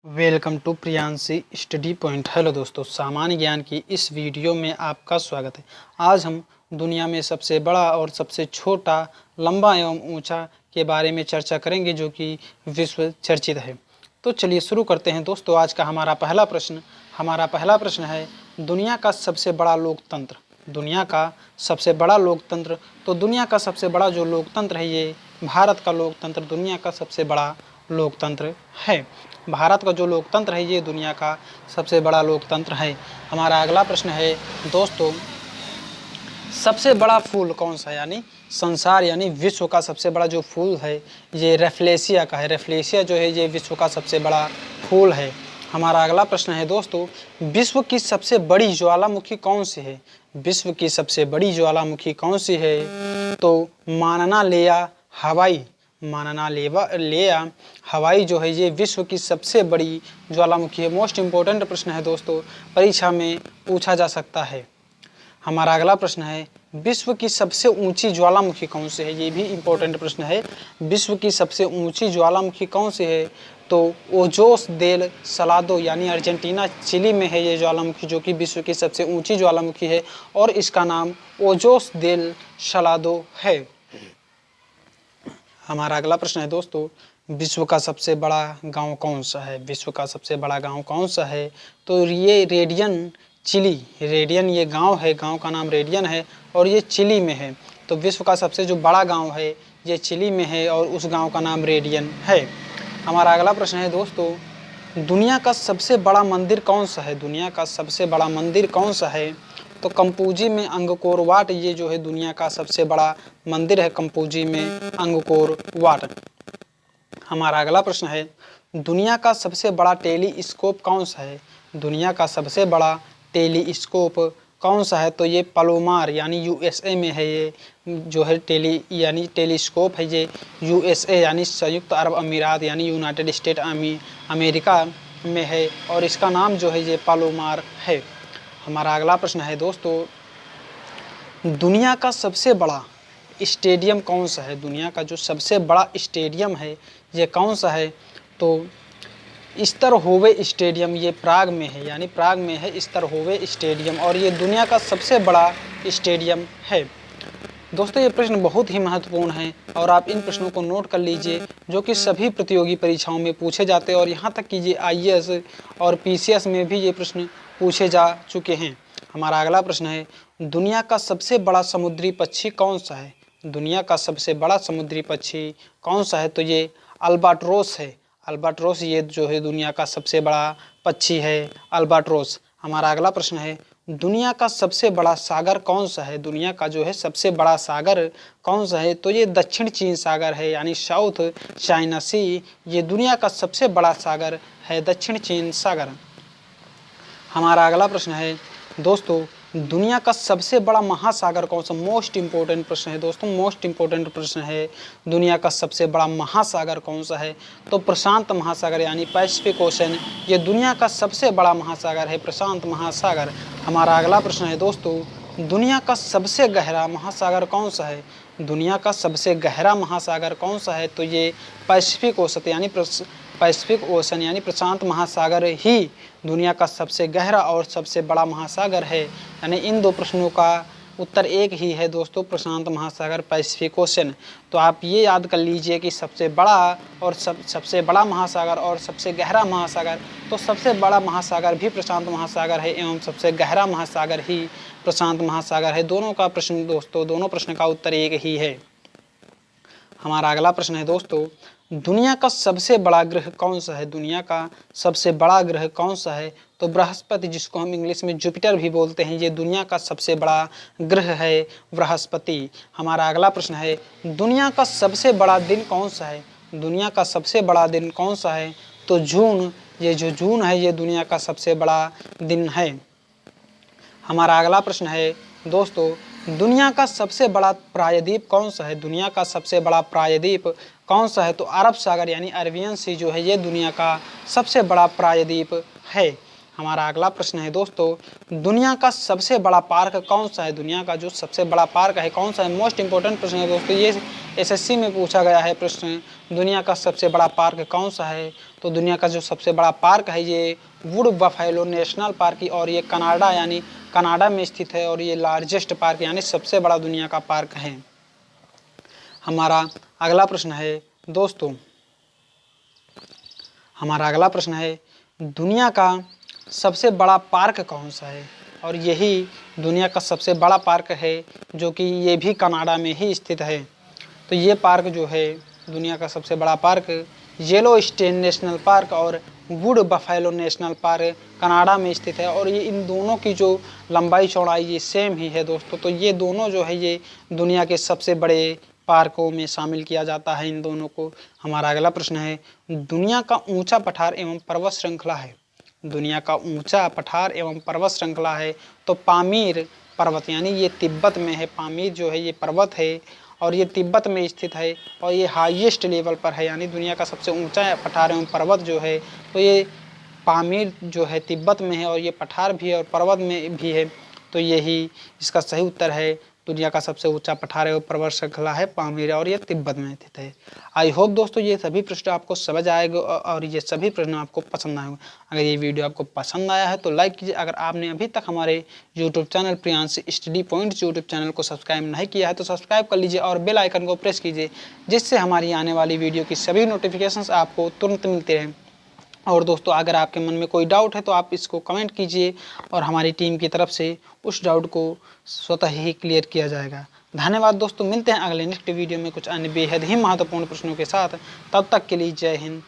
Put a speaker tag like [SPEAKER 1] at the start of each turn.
[SPEAKER 1] Welcome to Priyanshi study point. Hello दोस्तों, सामान्य ज्ञान की इस वीडियो में आपका स्वागत है। आज हम दुनिया में सबसे बड़ा और सबसे छोटा, लंबा एवं ऊंचा के बारे में चर्चा करेंगे, जो कि विश्व चर्चित है। तो चलिए शुरू करते हैं दोस्तों। आज का हमारा पहला प्रश्न है, दुनिया का सबसे बड़ा लोकतंत्र। दुनिया का सबसे बड़ा लोकतंत्र, तो दुनिया का सबसे बड़ा जो लोकतंत्र है, ये भारत का लोकतंत्र दुनिया का सबसे बड़ा लोकतंत्र है। भारत का जो लोकतंत्र है, ये दुनिया का सबसे बड़ा लोकतंत्र है। हमारा अगला प्रश्न है दोस्तों, सबसे बड़ा फूल कौन सा है, यानी संसार यानी विश्व का सबसे बड़ा जो फूल है, ये रेफ्लेशिया का है। रेफ्लेशिया जो है, ये विश्व का सबसे बड़ा फूल है। हमारा अगला प्रश्न है दोस्तों, विश्व की सबसे बड़ी ज्वालामुखी कौन सी है। विश्व की सबसे बड़ी ज्वालामुखी कौन सी है, तो मानना लेया हवाई जो है, ये विश्व की सबसे बड़ी ज्वालामुखी है। मोस्ट इम्पोर्टेंट प्रश्न है दोस्तों, परीक्षा में पूछा जा सकता है। हमारा अगला प्रश्न है, विश्व की सबसे ऊंची ज्वालामुखी कौन सी है। ये भी इम्पोर्टेंट प्रश्न है। विश्व की सबसे ऊंची ज्वालामुखी कौन सी है, तो ओजोस देल सलादो यानी अर्जेंटीना चिली में है ये ज्वालामुखी, जो कि विश्व की सबसे ऊंची ज्वालामुखी है और इसका नाम ओजोस देल सलादो है। हमारा अगला प्रश्न है दोस्तों, विश्व का सबसे बड़ा गांव कौन सा है। विश्व का सबसे बड़ा गांव कौन सा है, तो ये रेडियन चिली, रेडियन ये गांव है, गांव का नाम रेडियन है और ये चिली में है। तो विश्व का सबसे जो बड़ा गांव है, ये चिली में है और उस गांव का नाम रेडियन है। हमारा अगला प्रश्न है दोस्तों, दुनिया का सबसे बड़ा मंदिर कौन सा है। दुनिया का सबसे बड़ा मंदिर कौन सा है, तो कंपूजी में अंगकोर वाट, ये जो है दुनिया का सबसे बड़ा मंदिर है, कंपूजी में अंगकोर वाट। हमारा अगला प्रश्न है, दुनिया का सबसे बड़ा टेलीस्कोप कौन सा है। दुनिया का सबसे बड़ा टेलीस्कोप कौन सा है, तो ये पलोमार यानी यूएसए में है। ये जो है टेलीस्कोप है, ये यूएसए यानी संयुक्त अरब अमीरात यानी यूनाइटेड स्टेट अमेरिका में है और इसका नाम जो है ये पलोमार है। हमारा अगला प्रश्न है दोस्तों, दुनिया का सबसे बड़ा स्टेडियम कौन सा है। दुनिया का जो सबसे बड़ा स्टेडियम है, ये कौन सा है, तो स्तरहोवे स्टेडियम, ये प्राग में है, यानी प्राग में है स्तरहोवे स्टेडियम और ये दुनिया का सबसे बड़ा स्टेडियम है। दोस्तों, ये प्रश्न बहुत ही महत्वपूर्ण है और आप इन प्रश्नों को नोट कर लीजिए, जो कि सभी प्रतियोगी परीक्षाओं में पूछे जाते हैं और यहाँ तक कि ये आईएएस और पीसीएस में भी ये प्रश्न पूछे जा चुके हैं। हमारा अगला प्रश्न है, दुनिया का सबसे बड़ा समुद्री पक्षी कौन सा है। दुनिया का सबसे बड़ा समुद्री पक्षी कौन सा है, तो ये अल्बाट्रोस है। अल्बाट्रोस ये जो है दुनिया का सबसे बड़ा पक्षी है, अल्बाट्रोस। हमारा अगला प्रश्न है, दुनिया का सबसे बड़ा सागर कौन सा है। दुनिया का जो है सबसे बड़ा सागर कौन सा है, तो ये दक्षिण चीन सागर है, यानी साउथ चाइना सी, ये दुनिया का सबसे बड़ा सागर है, दक्षिण चीन सागर। हमारा अगला प्रश्न है दोस्तों, दुनिया का सबसे बड़ा महासागर कौन सा। मोस्ट इम्पोर्टेंट प्रश्न है दोस्तों, मोस्ट इम्पोर्टेंट प्रश्न है, दुनिया का सबसे बड़ा महासागर कौन सा है, तो प्रशांत महासागर यानी पैसिफिक ओशन, ये दुनिया का सबसे बड़ा महासागर है, प्रशांत महासागर। हमारा अगला प्रश्न है दोस्तों, दुनिया का सबसे गहरा महासागर कौन सा है। दुनिया का सबसे गहरा महासागर कौन सा है, तो ये पैसिफिक ओशन यानी प्रशांत महासागर ही दुनिया का सबसे गहरा और सबसे बड़ा महासागर है। यानी इन दो प्रश्नों का उत्तर एक ही है दोस्तों, प्रशांत महासागर, पैसिफिक ओशन। तो आप ये याद कर लीजिए कि सबसे बड़ा और सबसे बड़ा महासागर और सबसे गहरा महासागर, तो सबसे बड़ा महासागर भी प्रशांत महासागर है एवं सबसे गहरा महासागर ही प्रशांत महासागर है। दोनों का प्रश्न दोस्तों, दोनों प्रश्न का उत्तर एक ही है। हमारा अगला प्रश्न है दोस्तों, दुनिया का सबसे बड़ा ग्रह कौन सा है। दुनिया का सबसे बड़ा ग्रह कौन सा है, तो बृहस्पति, जिसको हम इंग्लिश में जुपिटर भी बोलते हैं, ये दुनिया का सबसे बड़ा ग्रह है, बृहस्पति। हमारा अगला प्रश्न है, दुनिया का सबसे बड़ा दिन कौन सा है। दुनिया का सबसे बड़ा दिन कौन सा है, तो जून, ये जो जून है, ये दुनिया का सबसे बड़ा दिन है। हमारा अगला प्रश्न है दोस्तों, दुनिया का सबसे बड़ा प्रायद्वीप कौन सा है। दुनिया का सबसे बड़ा प्रायद्वीप कौन सा है, तो अरब सागर यानी अरबियन सी जो है, ये दुनिया का सबसे बड़ा प्रायद्वीप है। हमारा अगला प्रश्न है दोस्तों, दुनिया का सबसे बड़ा पार्क कौन सा है? दुनिया का जो सबसे बड़ा पार्क है कौन सा है? मोस्ट इंपॉर्टेंट प्रश्न है दोस्तों, ये एसएससी में पूछा गया है प्रश्न। दुनिया का सबसे बड़ा पार्क कौन सा है? तो दुनिया का जो सबसे बड़ा पार्क है ये वुड बफेलो नेशनल पार्क, और ये कनाडा यानी कनाडा में स्थित है, और ये लार्जेस्ट पार्क यानी सबसे बड़ा दुनिया का पार्क है। हमारा अगला प्रश्न है दोस्तों, हमारा अगला प्रश्न है, दुनिया का सबसे बड़ा पार्क कौन सा है? और यही दुनिया का सबसे बड़ा पार्क है, जो कि ये भी कनाडा में ही स्थित है। तो ये पार्क जो है दुनिया का सबसे बड़ा पार्क येलोस्टोन नेशनल पार्क और would buffalo national park Canada में स्थित है, और ये इन दोनों की जो लंबाई चौड़ाई ये सेम ही है दोस्तों। तो ये दोनों जो है ये दुनिया के सबसे बड़े पार्कों में शामिल किया जाता है इन दोनों को। हमारा अगला प्रश्न है, दुनिया का ऊंचा पठार एवं पर्वत श्रृंखला है? दुनिया का ऊंचा पठार एवं पर्वत श्रृंखला है तो पामीर पर्वत, यानी ये तिब्बत में है। पामीर जो है ये पर्वत है और ये तिब्बत में स्थित है, और ये हाईएस्ट लेवल पर है, यानी दुनिया का सबसे ऊंचा पठार एवं पर्वत जो है तो ये पामीर जो है तिब्बत में है, और ये पठार भी है और पर्वत में भी है। तो यही इसका सही उत्तर है। दुनिया का सबसे ऊंचा पठार एवं पर्वत श्रृंखला है पामीर, और ये तिब्बत में स्थित है। आई होप दोस्तों ये सभी प्रश्न आपको समझ आएगा और ये सभी प्रश्न आपको पसंद आएंगे। अगर ये वीडियो आपको पसंद आया है तो लाइक कीजिए। अगर आपने अभी तक हमारे YouTube channel Priyansh study points YouTube channel को सब्सक्राइब नहीं किया है तो सब्सक्राइब कर लीजिए और बेल आइकन को प्रेस कीजिए, जिससे हमारी आने वाली वीडियो की सभी नोटिफिकेशंस आपको तुरंत मिलते रहें। और दोस्तों अगर आपके मन में कोई डाउट है तो आप इसको कमेंट कीजिए, और हमारी टीम की तरफ से उस डाउट को स्वतः ही क्लियर किया जाएगा। धन्यवाद दोस्तों, मिलते हैं अगले नेक्स्ट वीडियो में कुछ अन्य बेहद ही महत्वपूर्ण प्रश्नों के साथ। तब तक के लिए जय हिंद,